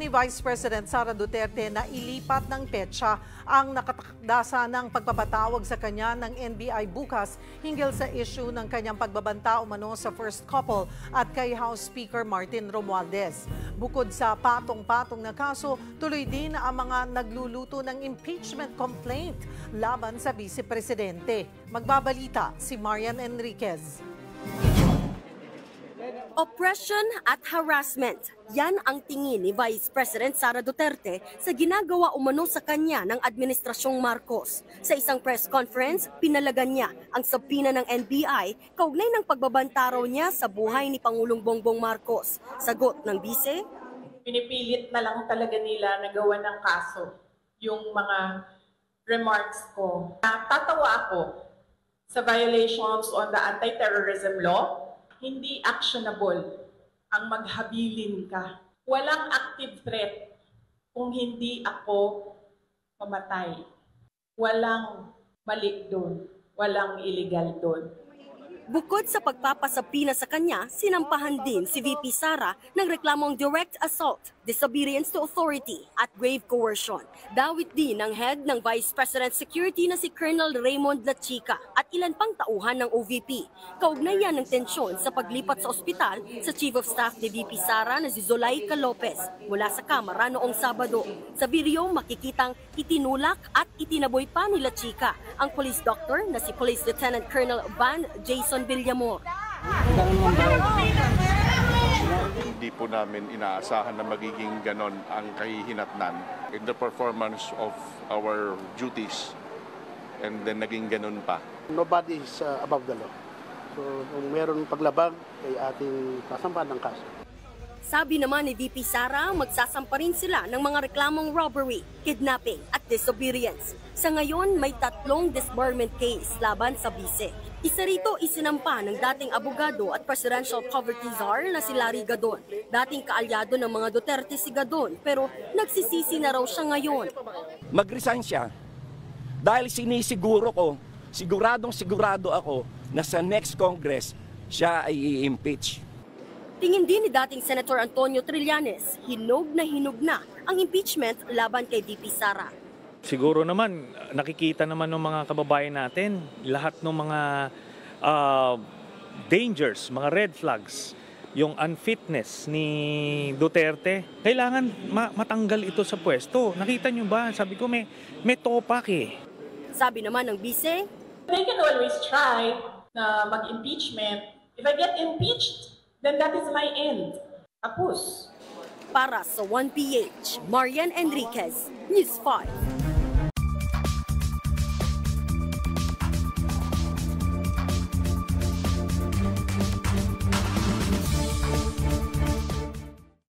ni Vice President Sara Duterte na ilipat ng petsa ang nakatakdasa ng pagpapatawag sa kanya ng NBI bukas hinggil sa issue ng kanyang pagbabanta umano sa first couple at kay House Speaker Martin Romualdez. Bukod sa patong-patong na kaso, tuloy din ang mga nagluluto ng impeachment complaint laban sa Vice Presidente. Magbabalita si Marian Enriquez. Oppression at harassment. Yan ang tingin ni Vice President Sara Duterte sa ginagawa umano sa kanya ng Administrasyong Marcos. Sa isang press conference, pinalagan niya ang sabina ng NBI kaugnay ng pagbabanta raw niya sa buhay ni Pangulong Bongbong Marcos. Sagot ng bise, pinipilit na lang talaga nila na gawa ng kaso yung mga remarks ko. Tatawa ako sa violations on the anti-terrorism law. Hindi actionable ang maghabilin ka. Walang active threat kung hindi ako mamatay. Walang mali doon. Walang illegal doon. Bukod sa pagpapasapina sa kanya, sinampahan din si VP Sara ng reklamong direct assault, disobedience to authority at grave coercion. Dawit din ng head ng Vice President Security na si Colonel Raymond Lachica at ilan pang tauhan ng OVP. Kaugnayan ng tensyon sa paglipat sa ospital sa Chief of Staff ni VP Sara na si Zulaika Lopez mula sa Kamara noong Sabado. Sa video makikitang itinulak at itinaboy pa ni Lachica ang police doctor na si Police Lieutenant Colonel Van Jason Villamor. Hindi po namin inaasahan na magiging ganon ang kahihinatnan in the performance of our duties, and then naging ganon pa. Nobody is above the law. So kung meron paglabag ay ating sasampahan ng kaso. Sabi naman ni VP Sara, magsasampa rin sila ng mga reklamong robbery, kidnapping at disobedience. Sa ngayon, may 3 disbarment case laban sa bise. Isa rito isinampa ng dating abogado at presidential poverty czar na si Larry Gadon. Dating kaalyado ng mga Duterte si Gadon, pero nagsisisi na raw siya ngayon. Mag-resign siya dahil sinisiguro ko, sigurado ako na sa next Congress siya ay i-impeach. Tingin din ni dating Senator Antonio Trillanes, hinog na ang impeachment laban kay VP Sara. Siguro naman, nakikita naman ng mga kababayan natin, lahat ng mga dangers, mga red flags, yung unfitness ni Duterte, kailangan matanggal ito sa pwesto. Nakita nyo ba? Sabi ko, may topak eh. Sabi naman ng bise, they can always try na mag-impeachment. If I get impeached, then that is my end. Tapos. Para sa 1PH, Marian Enriquez, News 5.